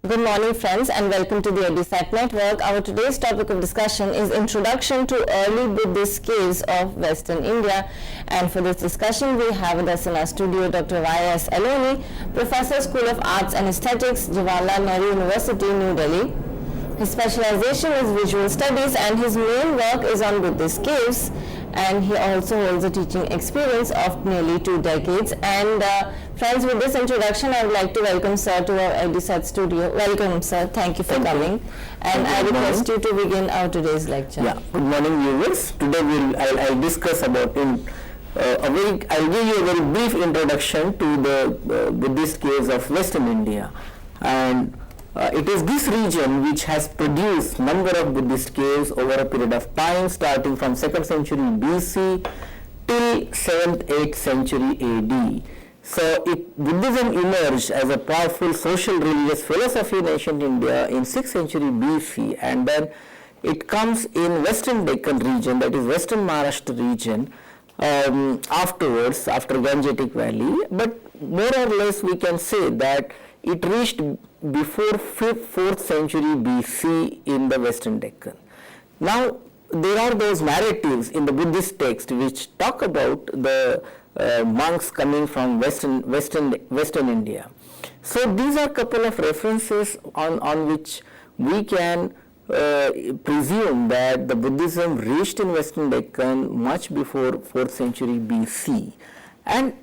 Good morning friends and welcome to the EduSat Network. Our today's topic of discussion is Introduction to Early Buddhist Caves of Western India, and for this discussion we have with us in our studio Dr. Y.S. Aloni, Professor, School of Arts and Aesthetics, Jawaharlal Nehru University, New Delhi. His specialization is visual studies and his main work is on Buddhist caves, and he also holds a teaching experience of nearly 2 decades. And friends, with this introduction, I would like to welcome sir to our EduSat studio. Welcome sir, thank you for coming. And I request you to begin our today's lecture. Yeah, good morning viewers. Today I'll discuss about I'll give you a very brief introduction to the Buddhist caves of Western India. And it is this region which has produced number of Buddhist caves over a period of time, starting from 2nd century BC till 7th, 8th century AD. So Buddhism emerged as a powerful social religious philosophy in ancient India in 6th century BC, and then it comes in Western Deccan region, that is Western Maharashtra region, afterwards, after Gangetic Valley. But more or less we can say that it reached before 5th, 4th century BC in the Western Deccan. Now, there are those narratives in the Buddhist text which talk about the monks coming from Western India. So these are a couple of references on which we can presume that the Buddhism reached in Western Deccan much before 4th century BC. And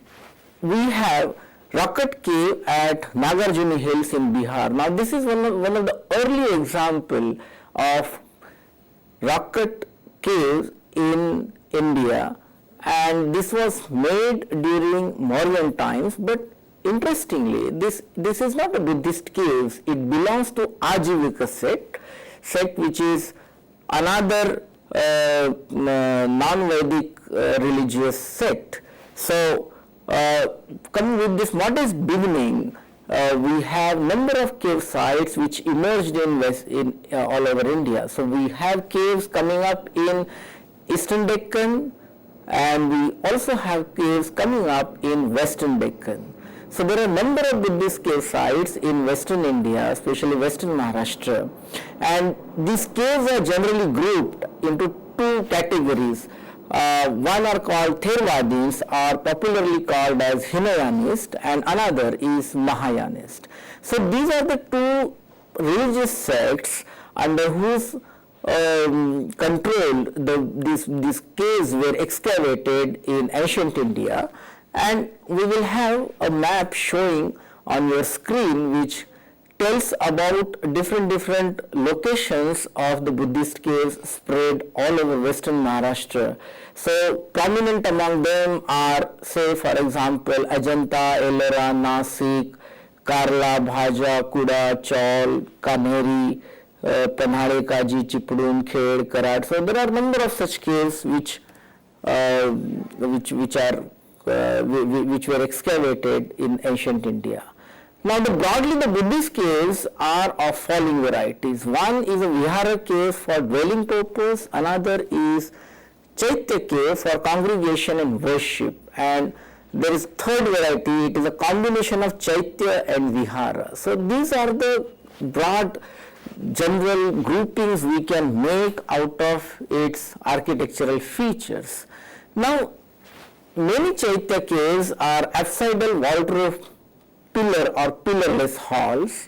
we have Rocket Cave at Nagarjuni Hills in Bihar. Now this is one of the early example of rocket caves in India, and this was made during Mauryan times. But interestingly, this is not a Buddhist caves. It belongs to Ajivika sect which is another non-Vedic religious sect. So coming with this modest beginning, we have number of cave sites which emerged in all over India. So we have caves coming up in Eastern Deccan, and we also have caves coming up in Western Deccan. So there are a number of Buddhist cave sites in Western India, especially Western Maharashtra, and these caves are generally grouped into 2 categories. One are called Theravadis, or popularly called as Hinayanist, and another is Mahayanist. So these are the 2 religious sects under whose control these caves were excavated in ancient India. And we will have a map showing on your screen which tells about different locations of the Buddhist caves spread all over Western Maharashtra. So prominent among them are, say for example, Ajanta, Ellora, Nasik, Karla, Bhaja, Kuda, Chaul, Canary, Panhare, Kaji, Chipdun, Khed, Karat. So there are a number of such caves which were excavated in ancient India. Now broadly the Buddhist caves are of following varieties. One is a Vihara cave for dwelling purpose, another is Chaitya cave for congregation and worship, and there is third variety, it is a combination of Chaitya and Vihara. So these are the broad general groupings we can make out of its architectural features. Now many Chaitya caves are apsidal vault-roof pillar or pillarless halls,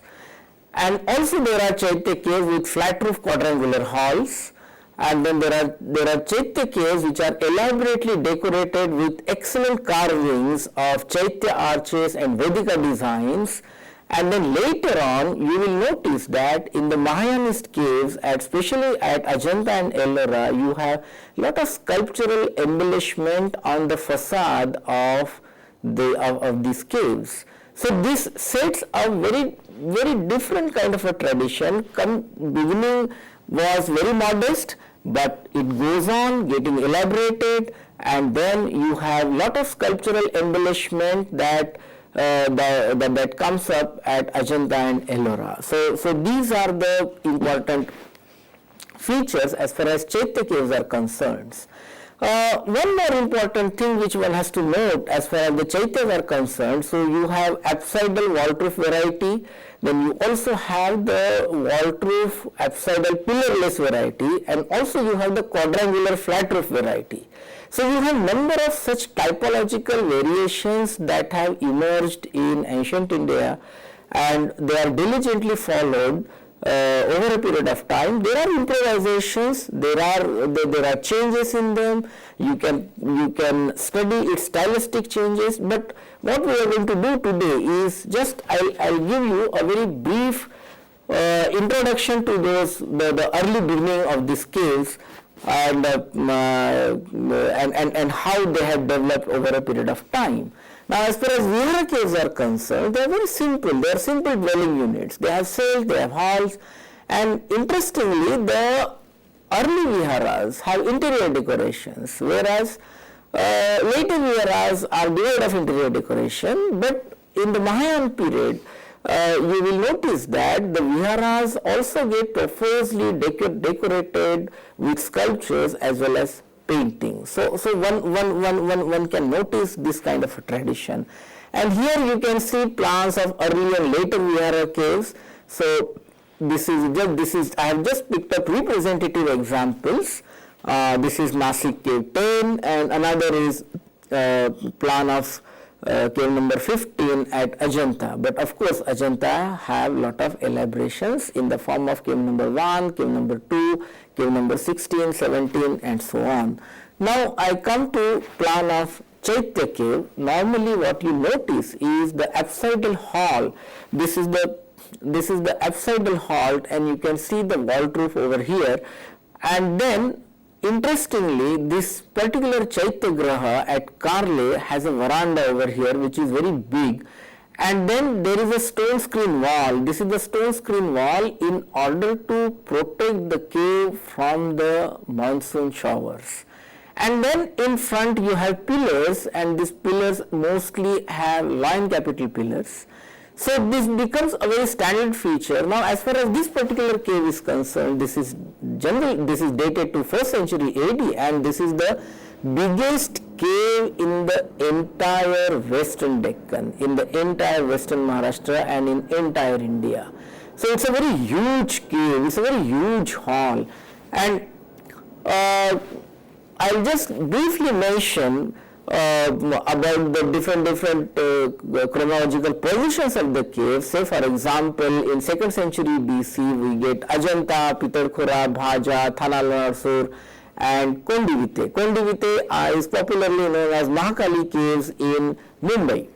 and also there are Chaitya caves with flat roof quadrangular halls, and then there are Chaitya caves which are elaborately decorated with excellent carvings of Chaitya arches and Vedika designs. And then later on you will notice that in the Mahayanist caves, especially at Ajanta and Ellora, you have lot of sculptural embellishment on the facade of these caves. So this sets a very different kind of a tradition. Beginning was very modest, but it goes on getting elaborated, and then you have lot of sculptural embellishment that comes up at Ajanta and Ellora. So these are the important features as far as Chaitya caves are concerned. One more important thing which one has to note as far as the Chaityas are concerned, so you have apsidal vault roof variety, then you also have the vault roof apsidal pillarless variety, and also you have the quadrangular flat roof variety. So you have number of such typological variations that have emerged in ancient India, and they are diligently followed over a period of time. There are improvisations, there are changes in them. You can study its stylistic changes. But what we are going to do today is just I'll give you a very brief introduction to the early beginning of these caves and how they have developed over a period of time. Now, as far as Vihara Caves are concerned, they are very simple. They are simple dwelling units. They have cells, they have halls, and interestingly, the early Viharas have interior decorations, whereas later Viharas are devoid of interior decoration. But in the Mahayana period, you will notice that the Viharas also get profusely decorated with sculptures as well as painting. So one can notice this kind of a tradition. And here you can see plans of early and later Vihara caves. So I have just picked up representative examples. This is Nasik cave 10, and another is plan of cave number 15 at Ajanta. But of course Ajanta have lot of elaborations in the form of cave number 1, cave number 2, cave number 16, 17 and so on. Now I come to plan of Chaitya cave. Normally what you notice is the apsidal hall. This is the apsidal hall, and you can see the vault roof over here. And then interestingly, this particular Chaitya Graha at Karle has a veranda over here which is very big, and then there is a stone screen wall. This is the stone screen wall in order to protect the cave from the monsoon showers. And then in front you have pillars, and these pillars mostly have lion capital pillars. So this becomes a very standard feature. Now as far as this particular cave is concerned, this is dated to 1st century AD, and this is the biggest cave in the entire western Deccan, in the entire western Maharashtra and in entire India. So it's a very huge cave, it's a very huge hall. And I'll just briefly mention about the different chronological positions of the cave. Say for example, in 2nd century BC we get Ajanta, Pitakara, Bhaja, Kanala Larson and Kondivite. Kondivite is popularly known as Mahakali caves in Mumbai.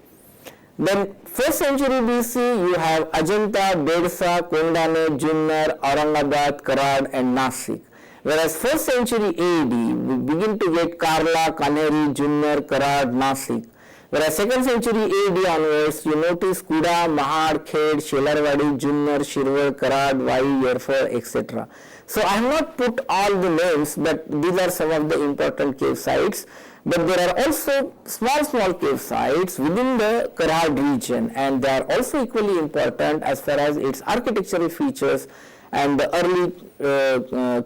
Then 1st century BC you have Ajanta, Bedsa, Kondane, Junnar, Aurangabad, Karad and Nasik. Whereas 1st century AD, we begin to get Karla, Canary, Junnar, Karad, Nasik. Whereas 2nd century AD onwards, you notice Kuda, Mahad, Khed, Shelarwadi, Junnar, Shirwar, Karad, Vai, Yerfar, etc. So I have not put all the names, but these are some of the important cave sites. But there are also small cave sites within the Karad region, and they are also equally important as far as its architectural features and the early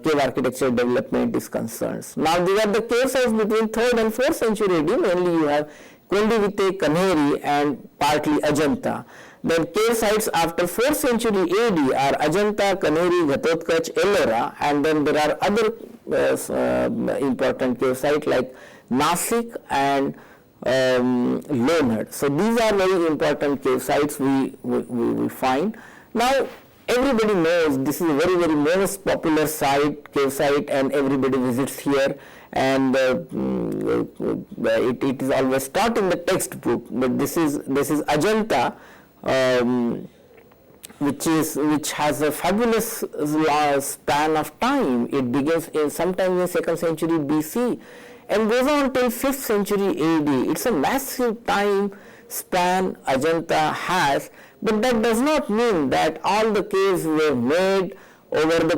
cave architecture development is concerned. Now these are the cave sites between 3rd and 4th century AD. Mainly you have Kondivite, Canary and partly Ajanta. Then cave sites after 4th century AD are Ajanta, Canary, Ghatotkaч, Ellora, and then there are other important cave sites like Nasik and Lonard. So these are very important cave sites we find. Now everybody knows this is a very most popular cave site, and everybody visits here, and it is always taught in the textbook. But this is Ajanta, which has a fabulous span of time. It begins sometime in 2nd century BC and goes on till 5th century AD. It's a massive time span Ajanta has. But that does not mean that all the caves were made over the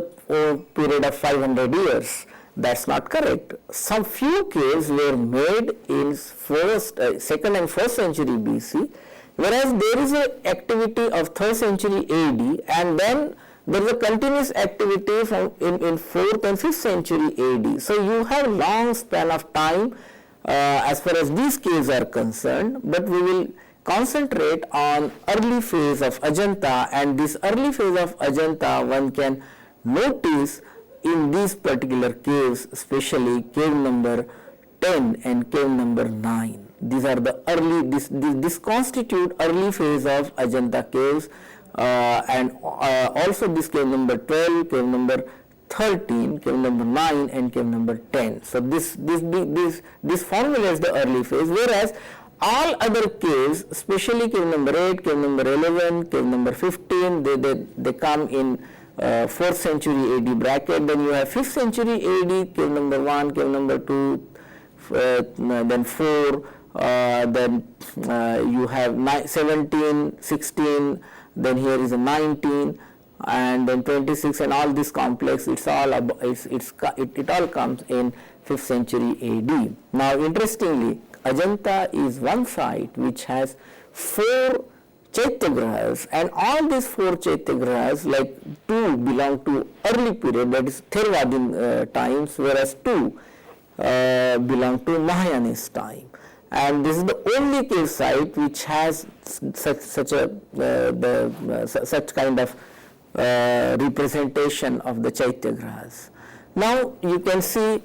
period of 500 years. That's not correct. Some few caves were made in 2nd and 1st century BC, whereas there is an activity of 3rd century AD, and then there is a continuous activity from in 4th and 5th century AD. So you have long span of time as far as these caves are concerned, but we will concentrate on early phase of Ajanta, and this early phase of Ajanta one can notice in these particular caves, especially cave number 10 and cave number 9. These are the early, this constitute early phase of Ajanta caves, and also this cave number 12, cave number 13, cave number 9 and cave number 10. So this formulates the early phase, whereas all other caves, especially cave number 8, cave number 11, cave number 15, they come in 4th century AD bracket. Then you have 5th century AD, cave number 1, cave number 2, then 4, then you have 17, 16, then here is a 19, and then 26, and all this complex, it all comes in 5th century AD. Now interestingly, Ajanta is one site which has 4 Chaityagrahas, and all these 4 Chaityagrahas, like 2 belong to early period, that is Theravadin times, whereas 2 belong to Mahayanist time. And this is the only cave site which has such kind of representation of the Chaityagrahas. Now you can see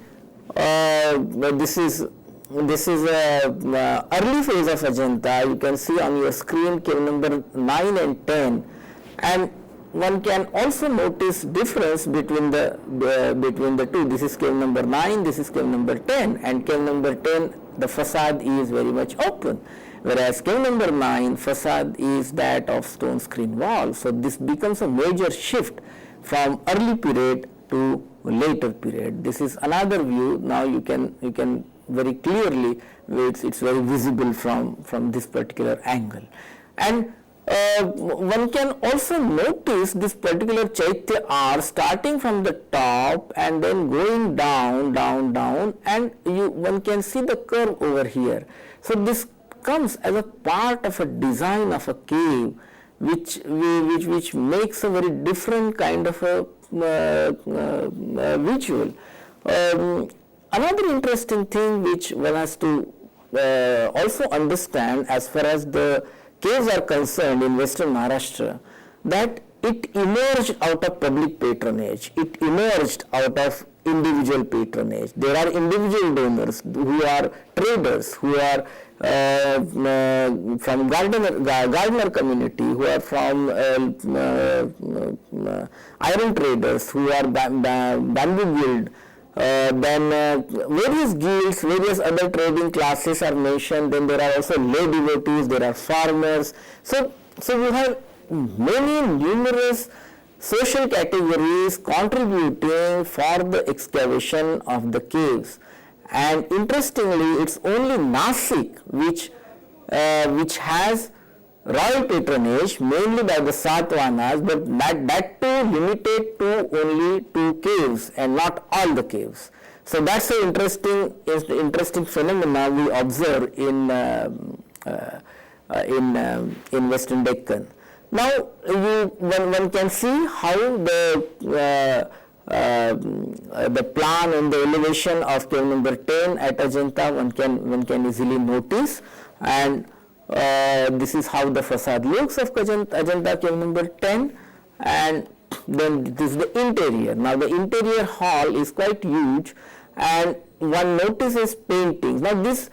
this is early phase of Ajanta. You can see on your screen cave number 9 and 10, and one can also notice difference between the two. This is cave number 9, this is cave number 10, and cave number 10, the facade is very much open, whereas cave number 9, facade is that of stone screen wall. So this becomes a major shift from early period to later period. This is another view. Now you can very clearly, it's very visible from this particular angle. And one can also notice this particular Chaitya R starting from the top and then going down, and one can see the curve over here. So this comes as a part of a design of a cave, which makes a very different kind of a visual. Another interesting thing which one has to also understand as far as the caves are concerned in Western Maharashtra, that it emerged out of public patronage, it emerged out of individual patronage. There are individual donors who are traders, who are from gardener community, who are from iron traders, who are bamboo guild. Then various guilds, various other trading classes are mentioned. Then there are also lay devotees, there are farmers. So we have numerous social categories contributing for the excavation of the caves. And interestingly, it's only Nasik which has royal patronage, mainly by the Satvahanas, but that too limited to only 2 caves and not all the caves. So that's an interesting phenomena we observe in Western Deccan. Now one can see how the plan and the elevation of cave number 10 at Ajanta one can easily notice, and this is how the facade looks of Ajanta cave number 10, and then this is the interior. Now the interior hall is quite huge, and one notices paintings. Now this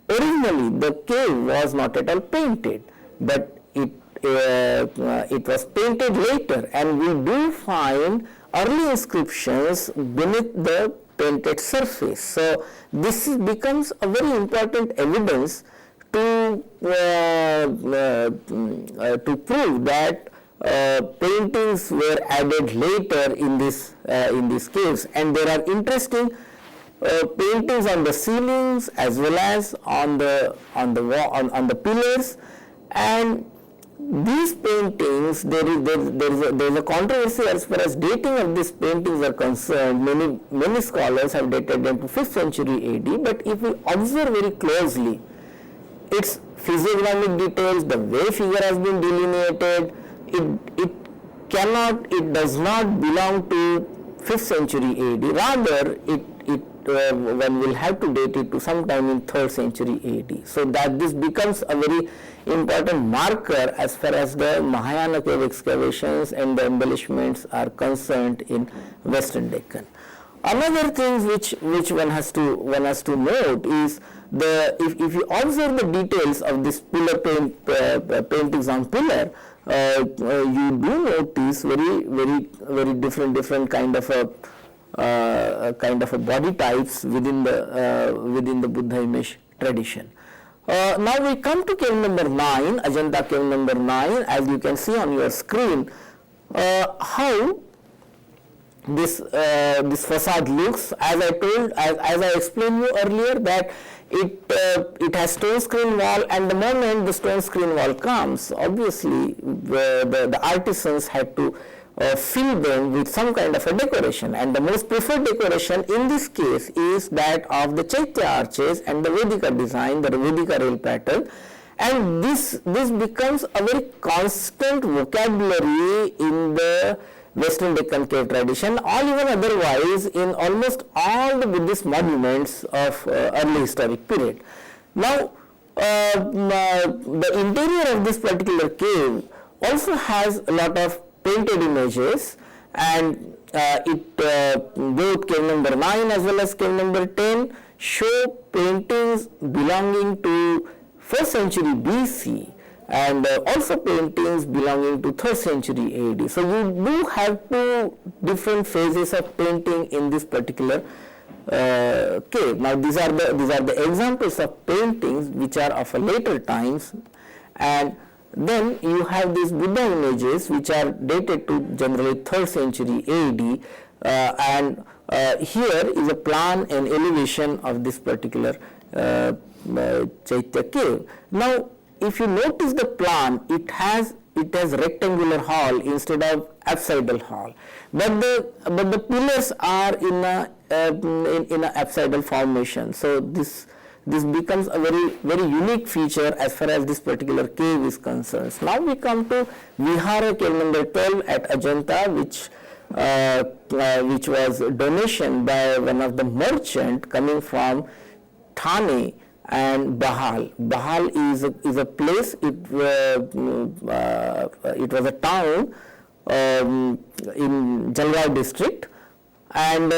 originally the cave was not at all painted, but it was painted later, and we do find early inscriptions beneath the painted surface. So this becomes a very important evidence to prove that paintings were added later in these caves, and there are interesting paintings on the ceilings as well as on the wall, on the pillars. And these paintings, there is a controversy as far as dating of these paintings are concerned. Many scholars have dated them to 5th century AD, but if we observe very closely its physiognomic details, the way figure has been delineated, it it does not belong to 5th century AD, rather one will have to date it to sometime in 3rd century AD. So that this becomes a very important marker as far as the Mahayana cave excavations and the embellishments are concerned in Western Deccan. Another thing which one has to note is if you observe the details of this pillar paintings on pillar, you do notice very different kind of a body types within the Buddha image tradition. Now we come to cave number 9, Ajanta cave number 9. As you can see on your screen, how this facade looks. As I explained you earlier, that it has stone screen wall, and the moment the stone screen wall comes, obviously the artisans had to fill them with some kind of a decoration, and the most preferred decoration in this case is that of the Chaitya arches and the Vedika design, the Vedika rail pattern, and this becomes a very constant vocabulary in the Western Deccan cave tradition, or even otherwise in almost all the Buddhist monuments of early historic period. Now, the interior of this particular cave also has a lot of painted images, and both cave number 9 as well as cave number 10 show paintings belonging to 1st century BC, and also paintings belonging to 3rd century AD. So you do have two different phases of painting in this particular cave. Now these are the examples of paintings which are of a later times, and then you have these Buddha images which are dated to generally 3rd century AD, and here is a plan and elevation of this particular Chaitya cave. Now if you notice the plan, it has rectangular hall instead of apsidal hall, but the pillars are in a apsidal formation. So this becomes a very unique feature as far as this particular cave is concerned. Now we come to Vihara cave number 12 at Ajanta, which was a donation by one of the merchant coming from Thane and Bahal. Bahal is a place. It was a town in Jalgaon district, and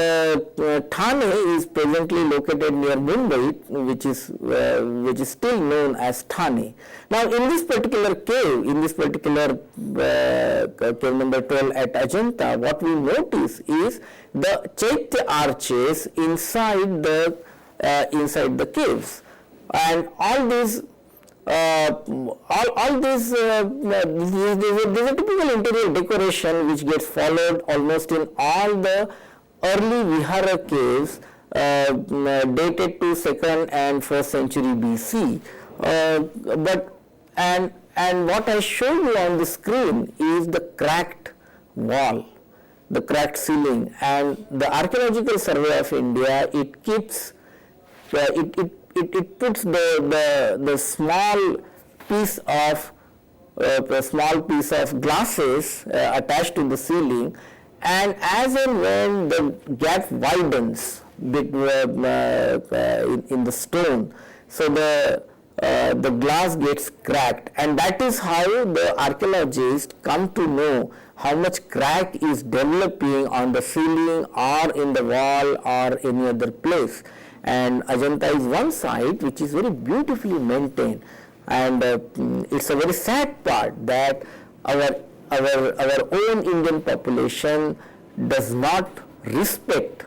Thane is presently located near Mumbai, which is still known as Thane. Now, in this particular cave, cave number 12 at Ajanta, what we notice is the Chaitya arches inside the caves. And all these, there's a typical interior decoration which gets followed almost in all the early Vihara caves dated to 2nd and 1st century BC. And what I showed you on the screen is the cracked wall, the cracked ceiling, and the Archaeological Survey of India, it keeps it puts the small piece of glasses attached to the ceiling, and as and when the gap widens in the stone, so the glass gets cracked, and that is how the archaeologists come to know how much crack is developing on the ceiling or in the wall or any other place. And Ajanta is one site which is very beautifully maintained, and it's a very sad part that our own Indian population does not respect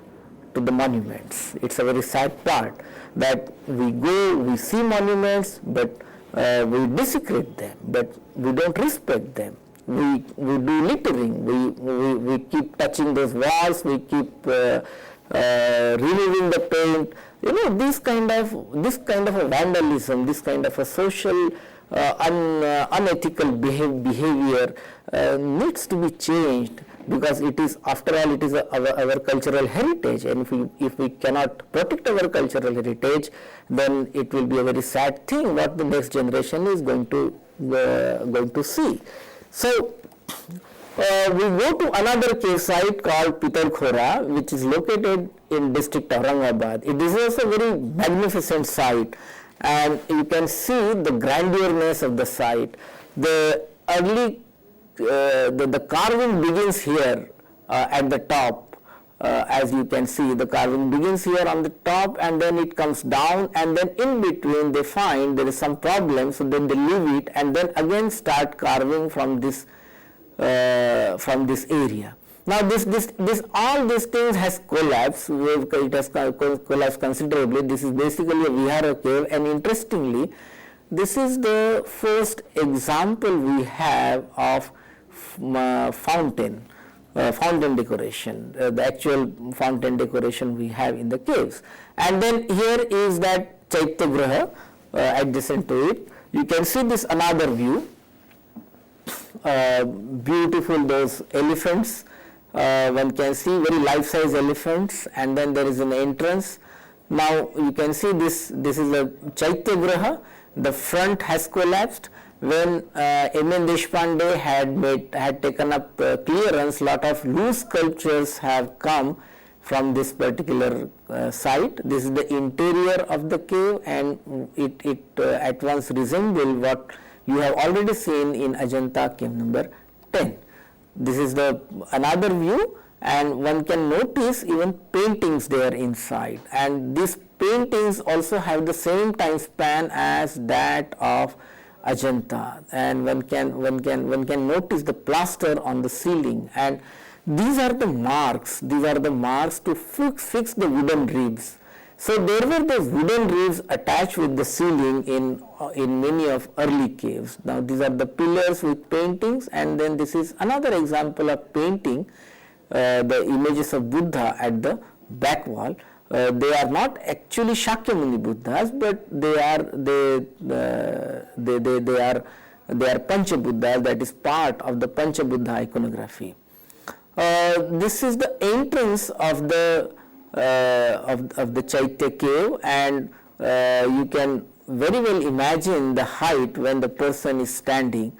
to the monuments. It's a very sad part that we see monuments, but we desecrate them, but we don't respect them. We do littering. We keep touching those walls. We keep removing the paint. This kind of a vandalism, this kind of a social unethical behavior needs to be changed, because it is, after all, it is our cultural heritage, and if we cannot protect our cultural heritage, then it will be a very sad thing what the next generation is going to see. So We go to another cave site called Pitakara, which is located in district Aurangabad. It is also a very magnificent site, and you can see the grandiousness of the site. The early the carving begins here at the top. As you can see, the carving begins here on the top, and then it comes down, and then in between they find there is some problem, so then they leave it and then again start carving from this area. Now this all these things has collapsed. It has collapsed considerably. This is basically a Vihara cave, and interestingly, this is the first example we have of fountain decoration, the actual fountain decoration we have in the caves. And then here is that Chaitya adjacent to it. You can see this another view. Beautiful those elephants. One can see very life-size elephants, and then there is an entrance. Now you can see this is a Chaitya. The front has collapsed. When M.N. Deshpande had taken up clearance, lot of loose sculptures have come from this particular site. This is the interior of the cave, and it at once resembles what you have already seen in Ajanta cave number 10. This is the another view, and one can notice even paintings there inside, and these paintings also have the same time span as that of Ajanta, and one can notice the plaster on the ceiling, and these are the marks to fix the wooden ribs. So there were those wooden ribs attached with the ceiling in many of early caves. Now these are the pillars with paintings, and then this is another example of painting the images of Buddha at the back wall. They are not actually Shakyamuni Buddhas, but they are Pancha Buddhas, that is part of the Pancha Buddha iconography. This is the entrance of the Chaitya cave, and you can very well imagine the height when the person is standing.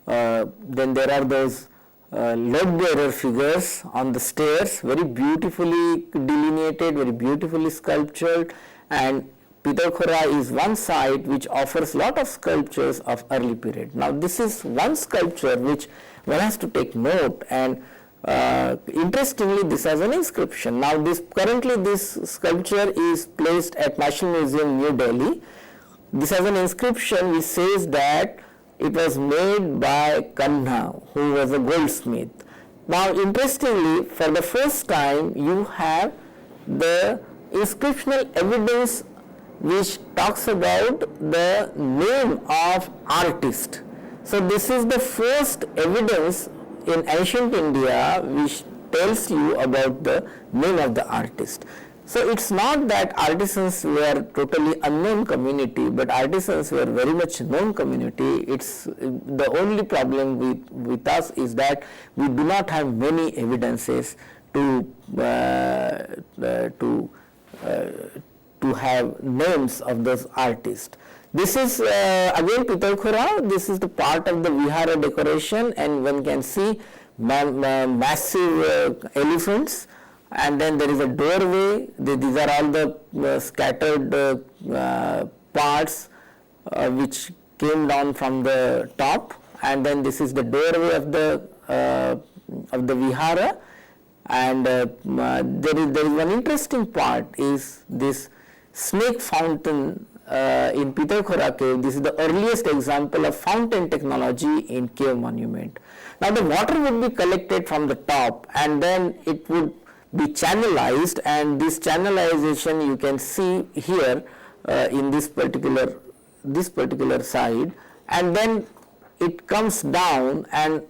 Then there are those load bearer figures on the stairs, very beautifully delineated, very beautifully sculptured, and Pitakara is one site which offers lot of sculptures of early period. Now this is one sculpture which one has to take note, and interestingly this has an inscription. Now currently this sculpture is placed at National Museum, New Delhi. This has an inscription which says that it was made by Kanha, who was a goldsmith. Now interestingly, for the first time you have the inscriptional evidence which talks about the name of artist. So this is the first evidence in ancient India which tells you about the name of the artist. So it's not that artisans were totally unknown community, but artisans were very much known community. It's the only problem with us is that we do not have many evidences to have names of those artists. This is again Pitakara. This is the part of the Vihara decoration, and one can see massive elephants. And then there is a doorway. These are all the scattered parts which came down from the top, and then this is the doorway of the Vihara. And there is one interesting part is this snake fountain in Pitakara cave. This is the earliest example of fountain technology in cave monument. Now the water would be collected from the top, and then it would be channelized, and this channelization you can see here in this particular side, and then it comes down, and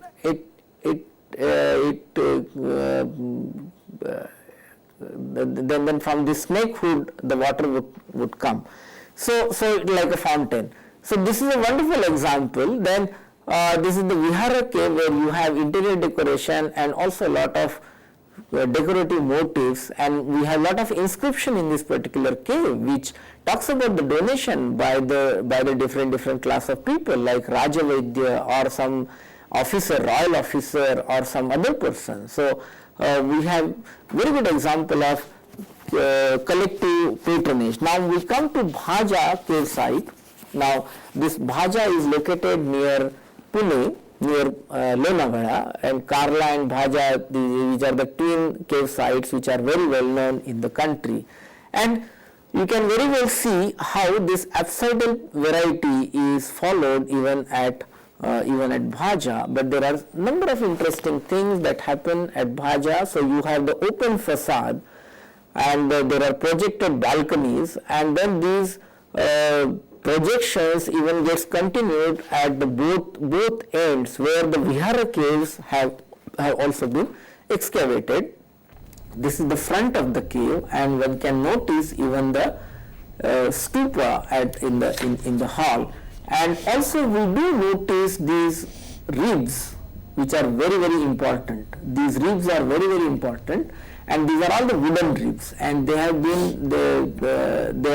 then from the snake hood the water would come. So like a fountain. So this is a wonderful example. Then this is the Vihara cave where you have interior decoration and also a lot of decorative motifs, and we have a lot of inscription in this particular cave which talks about the donation by the different class of people like Raja Vaidya officer, royal officer or some other person. So we have very good example of collective patronage. Now we come to Bhaja cave site. Now this Bhaja is located near Pune, near Lonavala, and Karla and Bhaja, which are the twin cave sites which are very well known in the country. And you can very well see how this apsidal variety is followed even at Bhaja, but there are number of interesting things that happen at Bhaja. So you have the open facade, and there are projected balconies, and then these projections even gets continued at the both ends where the Vihara Caves have also been excavated. This is the front of the cave, and one can notice even the stupa in the hall. And also we do notice these ribs, which are very, very important. These ribs are very, very important, and these are all the wooden ribs, and they have been they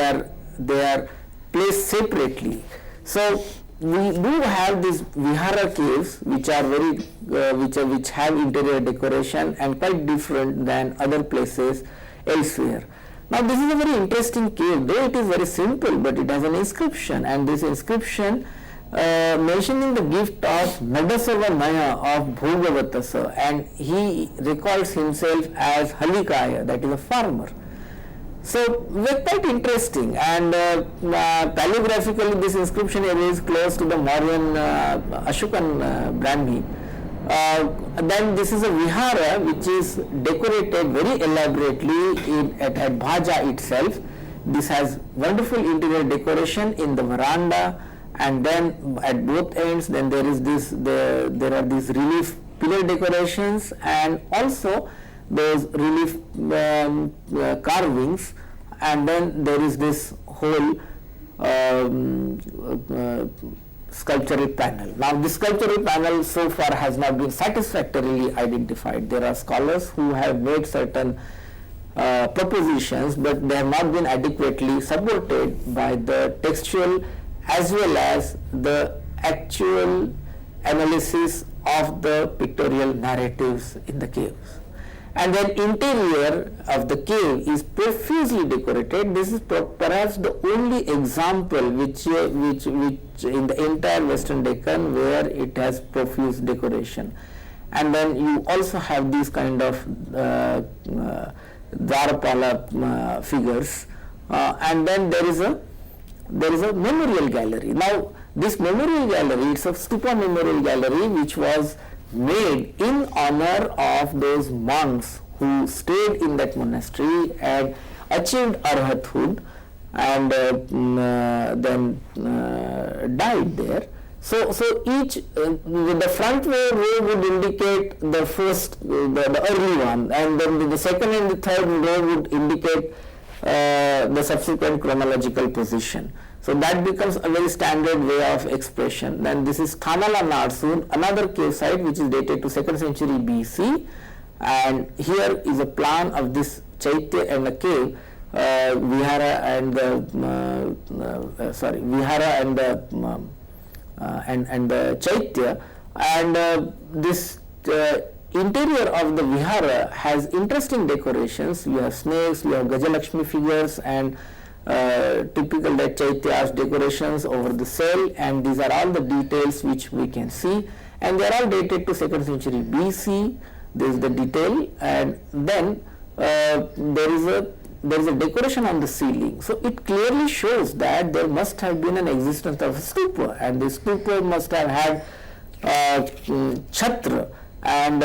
are placed separately. So we do have these Vihara Caves, which are very which have interior decoration and quite different than other places elsewhere. Now this is a very interesting cave, though it is very simple, but it has an inscription, and this inscription mentioning the gift of Nadasava Maya of Bhogavatasa, and he recalls himself as Halikaya, that is a farmer. So very quite interesting, and calligraphically this inscription is close to the Mauryan Ashokan Brahmi. Then this is a vihara which is decorated very elaborately at Bhaja itself. This has wonderful interior decoration in the veranda, and then at both ends then there is there are these relief pillar decorations, and also those relief carvings, and then there is this whole sculptural panel. Now this sculptural panel so far has not been satisfactorily identified. There are scholars who have made certain propositions, but they have not been adequately supported by the textual as well as the actual analysis of the pictorial narratives in the caves. And then interior of the cave is profusely decorated. This is perhaps the only example which in the entire Western Deccan where it has profuse decoration. And then you also have these kind of Dwarapala figures, and then there is a memorial gallery. Now this memorial gallery, it's a stupa memorial gallery which was made in honor of those monks who stayed in that monastery and achieved arhathood and then died there. So each the front row would indicate the first the early one, and then the second and the third row would indicate the subsequent chronological position. So that becomes a very standard way of expression. Then this is Kanala Larson, another cave site which is dated to 2nd century BC, and here is a plan of this Chaitya and the cave, Vihara and the Chaitya, and this interior of the Vihara has interesting decorations. You have snakes, you have Gajalakshmi figures, and typical that Chaitya's decorations over the cell, and these are all the details which we can see, and they are all dated to 2nd century BC. This is the detail, and then there is a decoration on the ceiling. So it clearly shows that there must have been an existence of a stupa, and the stupa must have had chhatra, and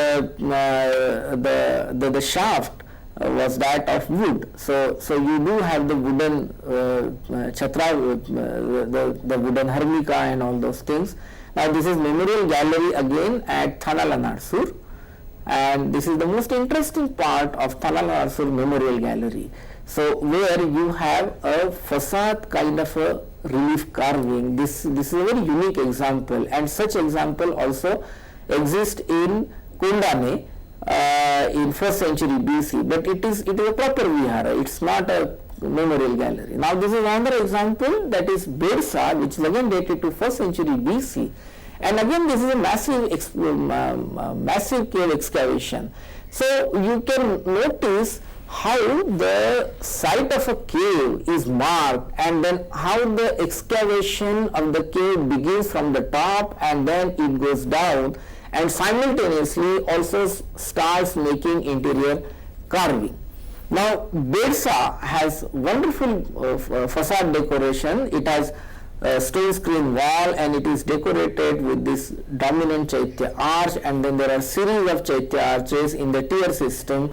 the shaft was that of wood. So you do have the wooden chhatra, the wooden harmika and all those things. Now this is memorial gallery again at Kanala Larson, and this is the most interesting part of Kanala Larson Memorial Gallery. So where you have a facade kind of a relief carving. This is a very unique example, and such example also exist in Kondane in 1st century BC, but it is a proper vihara, it's not a memorial gallery. Now this is another example, that is Birsa, which is again dated to 1st century BC, And again, this is a massive cave excavation. So you can notice how the site of a cave is marked, and then how the excavation of the cave begins from the top and then it goes down, and simultaneously also starts making interior carving. Now Bhaja has wonderful facade decoration. It has a stone screen wall and it is decorated with this dominant Chaitya arch, and then there are series of Chaitya arches in the tier system,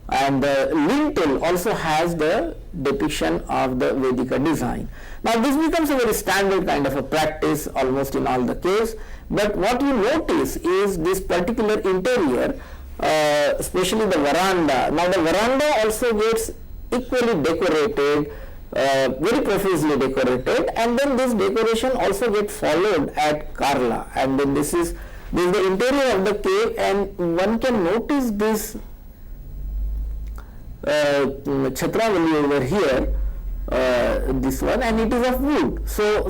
and the lintel also has the depiction of the Vedika design. Now this becomes a very standard kind of a practice almost in all the caves, but what you notice is this particular interior, especially the veranda. Now the veranda also gets equally decorated, very profusely decorated, and then this decoration also gets followed at Karla, and then this is the interior of the cave, and one can notice this Chhatravali over here, this one, and it is of wood. So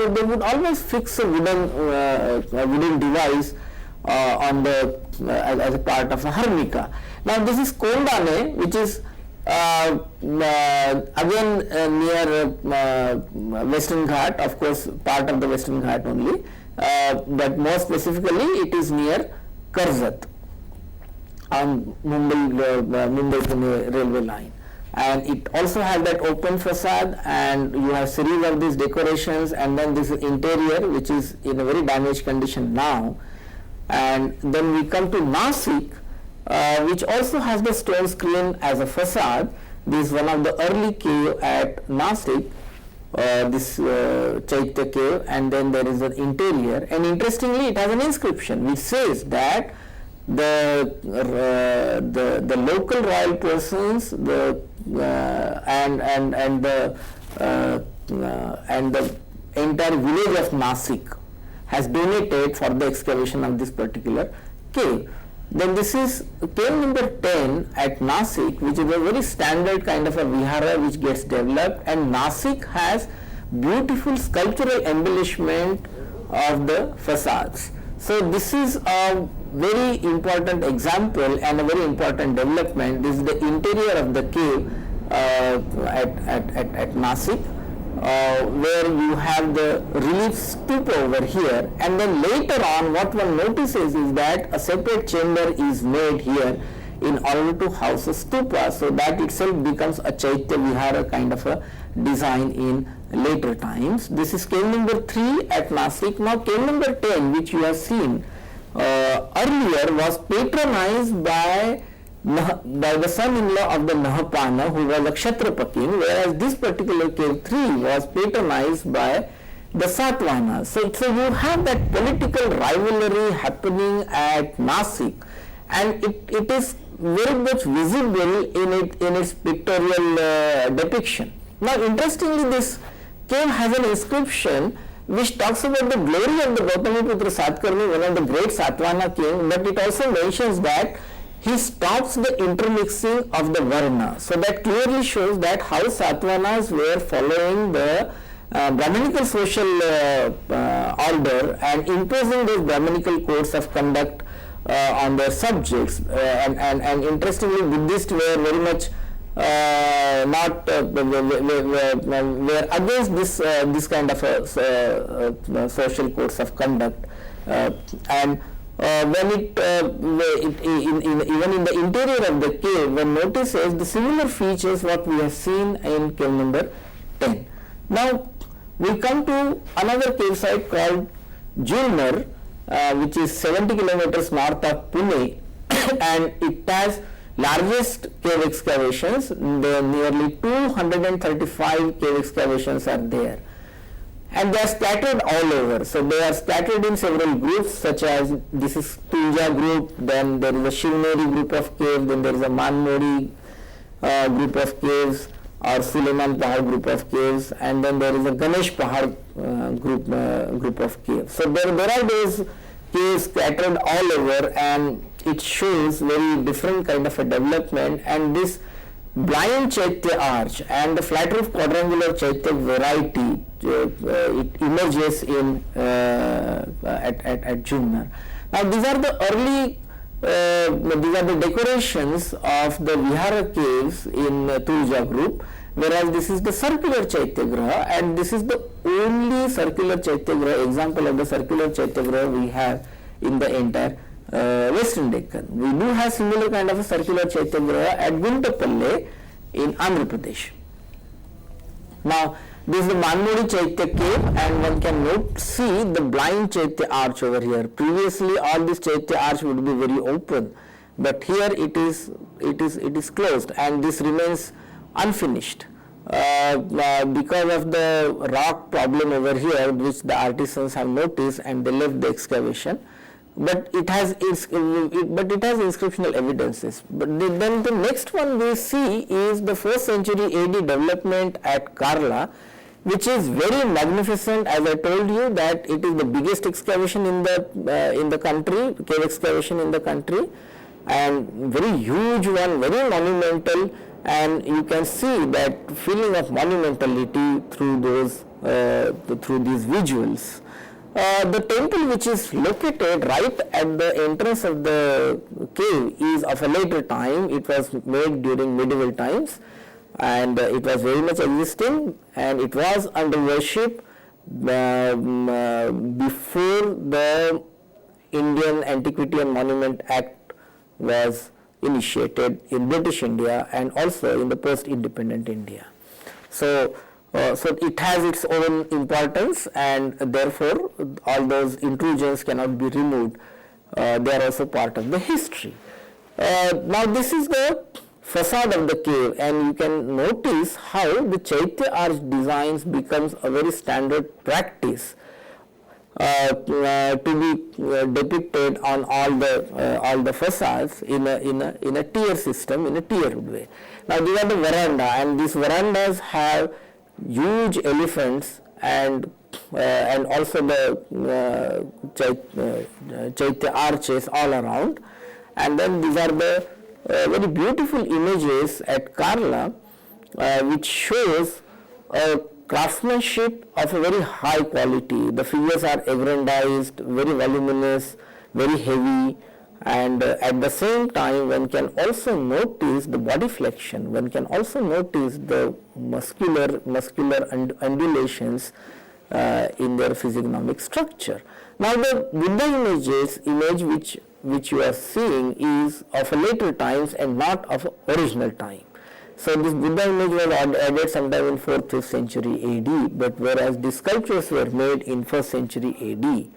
they would always fix a wooden device on the as a part of a harmika. Now this is Kondane, which is again near Western Ghat, of course part of the Western Ghat only, but more specifically it is near Karzat on Mumbai-Pune railway line, and it also has that open facade, and you have series of these decorations, and then this interior which is in a very damaged condition now. And then we come to Nasik, which also has the stone screen as a facade. This is one of the early cave at Nasik, this Chaitya cave, and then there is an interior, and interestingly it has an inscription which says that the local royal persons, and the entire village of Nasik has donated for the excavation of this particular cave. Then this is cave number 10 at Nasik, which is a very standard kind of a vihara which gets developed, and Nasik has beautiful sculptural embellishment of the facades. So this is a very important example and a very important development. This is the interior of the cave at Nasik, where you have the relief stupa over here, and then later on what one notices is that a separate chamber is made here in order to house a stupa, so that itself becomes a Chaitya Vihara kind of a design in later times. This is cave number 3 at Nasik. Now cave number 10, which you have seen earlier, was patronized by the son-in-law of the Nahapana, who was a Kshatrapakin, whereas this particular cave 3 was patronized by the Satvahanas. So you have that political rivalry happening at Nasik, and it is very much visible in its pictorial depiction. Now interestingly, this cave has an inscription which talks about the glory of the Gautamiputra Satkarni, one of the great Satvahana king, but it also mentions that he stops the intermixing of the Varna. So that clearly shows that how Satvahanas were following the Brahminical social order and imposing those Brahminical codes of conduct on their subjects. And interestingly, Buddhists were very much not were against this kind of social codes of conduct, and when even in the interior of the cave, one notices the similar features what we have seen in cave number 10. Now we come to another cave site called Julnar, which is 70 kilometers north of Pune, and it has largest cave excavations. There are nearly 235 cave excavations are there, and they are scattered all over. So they are scattered in several groups, such as this is Tunja group, then there is a Shivneri group of caves, then there is a Manmori group of caves, or Suleiman Pahar group of caves, and then there is a Ganesh Pahar group of caves. So there are those caves scattered all over, and it shows very different kind of a development. And this blind Chaitya arch and the flat roof quadrangular Chaitya variety it emerges in at Junnar. Now these are the early these are the decorations of the Vihara Caves in Tulja group, whereas this is the circular Chaityagraha, and this is the only circular Chaityagraha, example of the circular Chaityagraha we have in the entire Western Deccan. We do have similar kind of a circular Chaityagraha at Guntapalle in Andhra Pradesh. Now this is the Manmodi Chaitya cave, and one can see the blind Chaitya arch over here. Previously all this Chaitya arch would be very open, but here it is closed, and this remains unfinished because of the rock problem over here, which the artisans have noticed, and they left the excavation. But it has inscriptional evidences. But then the next one we see is the 4th century AD development at Karla, which is very magnificent. As I told you that it is the biggest excavation in the country, cave excavation in the country, and very huge one, very monumental, and you can see that feeling of monumentality through those through these visuals. The temple, which is located right at the entrance of the cave, is of a later time. It was made during medieval times, and it was very much existing, and it was under worship before the Indian Antiquity and Monument Act was initiated in British India and also in the post-independent India. So it has its own importance, and therefore all those intrusions cannot be removed. They are also part of the history. Now this is the facade of the cave, and you can notice how the Chaitya arch designs becomes a very standard practice to be depicted on all the facades in a tier system, in a tiered way. Now these are the veranda, and these verandas have huge elephants and also the Chaitya arches all around, and then these are the very beautiful images at Karla, which shows a craftsmanship of a very high quality. The figures are aggrandized, very voluminous, very heavy, and at the same time one can also notice the body flexion, one can also notice the muscular undulations in their physiognomic structure. Now the Buddha image which you are seeing is of a later times and not of original time. So this Buddha image was added sometime in 4th, 5th century AD, but whereas the sculptures were made in 1st century AD.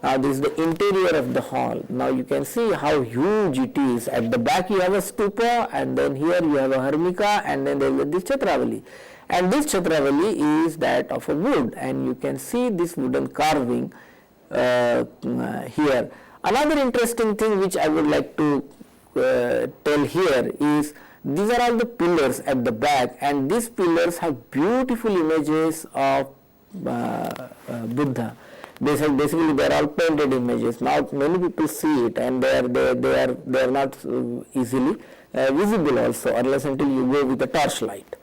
Now this is the interior of the hall. Now you can see how huge it is. At the back you have a stupa, and then here you have a hermika, and then there is this Chatravali. And this Chatravali is that of a wood, and you can see this wooden carving here. Another interesting thing which I would like to tell here is these are all the pillars at the back, and these pillars have beautiful images of Buddha. Basically they are all painted images. Now many people see it, and they are not easily visible also, unless until you go with a torchlight.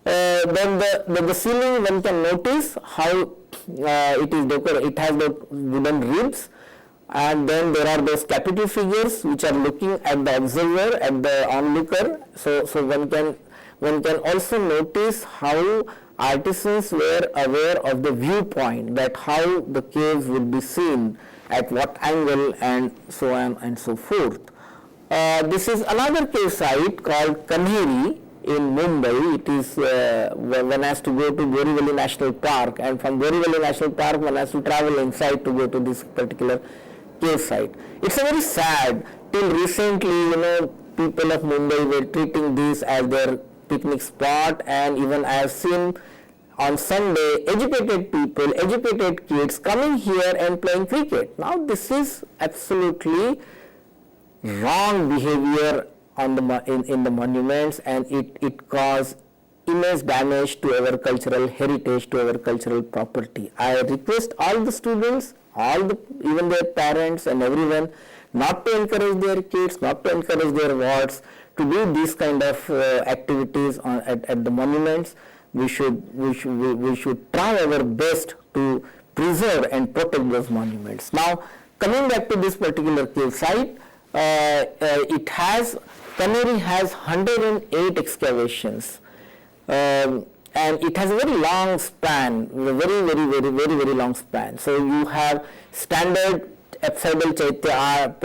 Then the ceiling, one can notice how it is decorated. It has the wooden ribs, and then there are those capital figures which are looking at the observer, at the onlooker. So one can also notice how artisans were aware of the viewpoint, that how the caves would be seen, at what angle, and so on and so forth. This is another cave site called Canary in Mumbai. It is one has to go to Borivali National Park, and from Borivali National Park one has to travel inside to go to this particular cave site. It's a very sad. Till recently, people of Mumbai were treating this as their picnic spot, and even I have seen on Sunday educated people, educated kids coming here and playing cricket. Now this is absolutely wrong behavior on the in the monuments, and it caused immense damage to our cultural heritage, to our cultural property. I request all the students, even their parents and everyone, not to encourage their kids, not to encourage their wards to do these kind of activities at the monuments, we should try our best to preserve and protect those monuments. Now, coming back to this particular cave site, Canary has 108 excavations, and it has a very long span, very long span. So you have standard apsidal chaitya,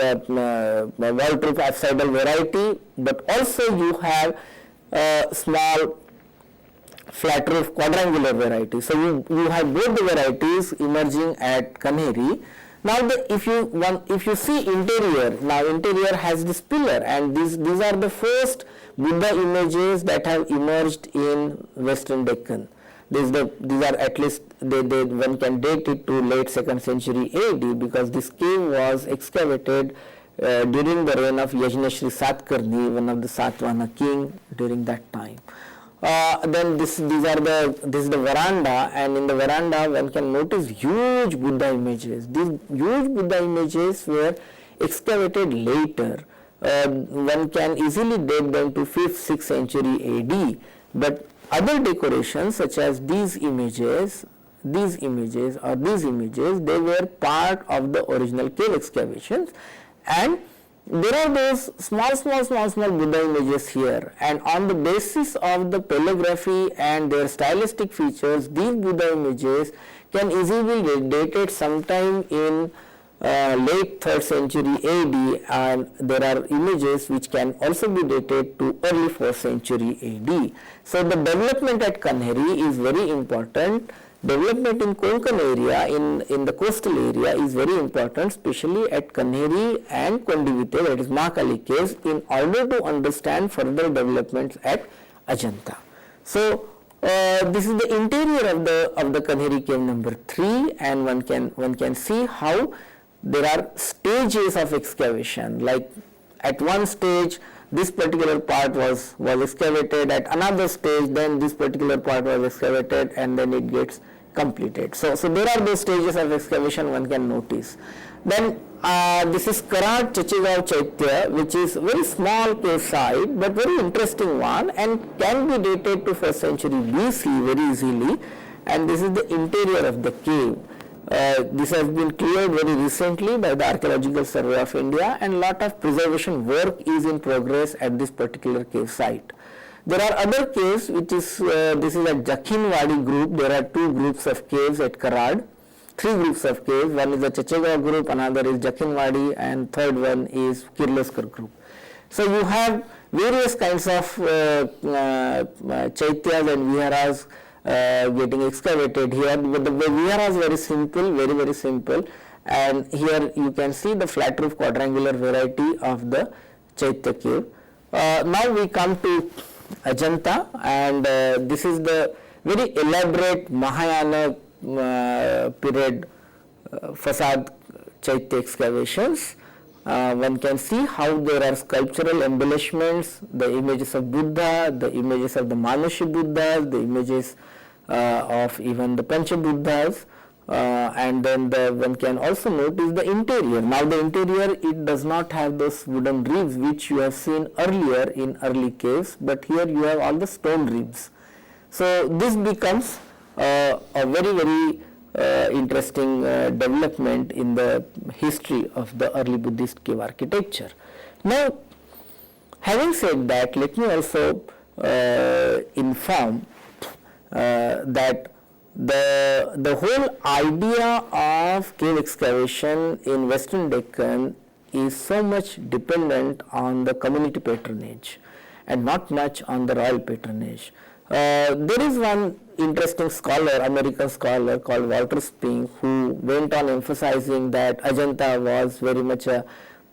wall-proof apsidal variety, but also you have small flat roof quadrangular variety. So you have both the varieties emerging at Canary. Now if you see interior, now interior has this pillar, and these are the first Buddha images that have emerged in Western Deccan. These are at least one can date it to late 2nd century AD, because this cave was excavated during the reign of Yajnashri Satkarni, one of the Satvahana king during that time. Then this is the veranda, and in the veranda one can notice huge Buddha images. These huge Buddha images were excavated later. One can easily date them to 5th, 6th century AD, but other decorations such as these images, they were part of the original cave excavations, and there are those small Buddha images here, and on the basis of the paleography and their stylistic features, these Buddha images can easily be dated sometime in late 3rd century AD, and there are images which can also be dated to early 4th century AD. So the development at Canary is very important. Development in Konkan area, in the coastal area, is very important, especially at Canary and Kondivite, that is Mahakali Caves, in order to understand further developments at Ajanta. So this is the interior of the Canary Cave number 3, and one can see how there are stages of excavation. Like at one stage, this particular part was excavated, at another stage then this particular part was excavated, and then it gets completed. So there are those stages of excavation one can notice. Then this is Karad Chachigaon Chaitya, which is very small cave site but very interesting one, and can be dated to 1st century BC very easily, and this is the interior of the cave. This has been cleared very recently by the Archaeological Survey of India, and lot of preservation work is in progress at this particular cave site. There are other caves, which is this is a Jakken Valley group. There are 2 groups of caves at Karad, 3 groups of caves. One is the Chachigaon group, another is Jakken Valley, and third one is Kirloskar group. So you have various kinds of chaityas and viharas getting excavated here, but the vihara is very simple, very simple, and here you can see the flat roof quadrangular variety of the chaitya cave. Now we come to Ajanta, and this is the very elaborate Mahayana period facade chaitya excavations. One can see how there are sculptural embellishments, the images of Buddha, the images of the Manushi Buddhas, the images of even the Pancha Buddhas, and then one can also notice the interior. Now the interior, it does not have those wooden ribs which you have seen earlier in early caves, but here you have all the stone ribs. So this becomes a very interesting development in the history of the early Buddhist cave architecture. Now, having said that, let me also inform that the whole idea of cave excavation in Western Deccan is so much dependent on the community patronage and not much on the royal patronage. There is one interesting scholar, American scholar called Walter Spink, who went on emphasizing that Ajanta was very much a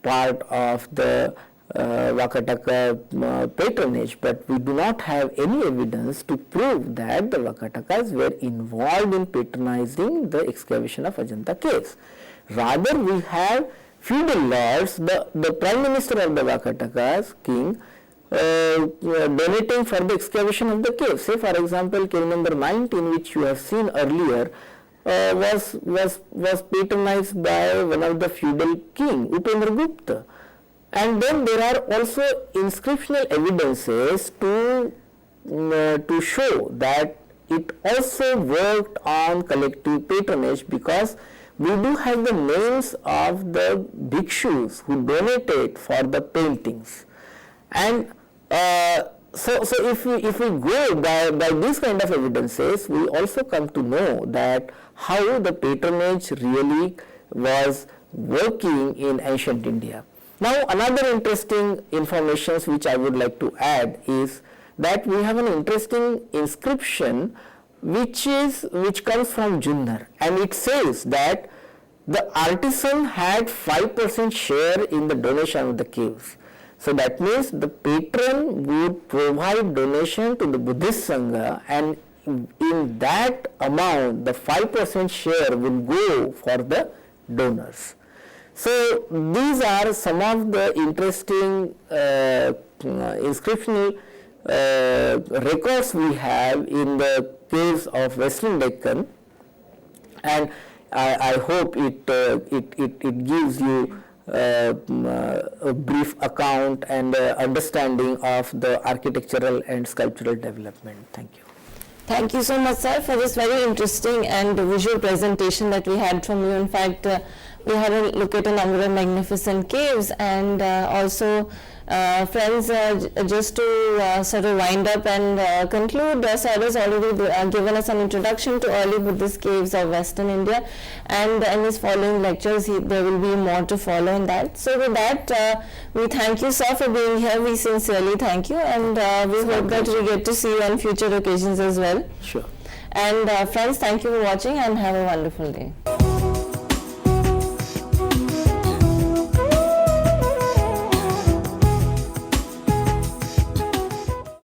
part of the Vakataka patronage, but we do not have any evidence to prove that the Vakatakas were involved in patronizing the excavation of Ajanta caves. Rather, we have feudal lords, the prime minister of the Vakatakas, king, donating for the excavation of the cave. Say for example, cave number 19, which you have seen earlier, was patronized by one of the feudal king, Upendra Gupta. And then there are also inscriptional evidences to show that it also worked on collective patronage, because we do have the names of the bhikshus who donated for the paintings. And so if we go by these kind of evidences, we also come to know that how the patronage really was working in ancient India. Now, another interesting information which I would like to add is that we have an interesting inscription which comes from Junnar, and it says that the artisan had 5% share in the donation of the caves. So that means the patron would provide donation to the Buddhist Sangha, and in that amount the 5% share will go for the donors. So these are some of the interesting inscriptional records we have in the caves of Western Deccan, and I hope it gives you a brief account and understanding of the architectural and sculptural development. Thank you. Thank you so much, sir, for this very interesting and visual presentation that we had from you. In fact, we had a look at a number of magnificent caves, and also friends, just to sort of wind up and conclude, sir has already given us an introduction to early Buddhist caves of Western India, and in his following lectures there will be more to follow in that. So with that, we thank you, sir, for being here. We sincerely thank you, and we hope that we get to see you on future occasions as well. Sure. And friends, thank you for watching and have a wonderful day.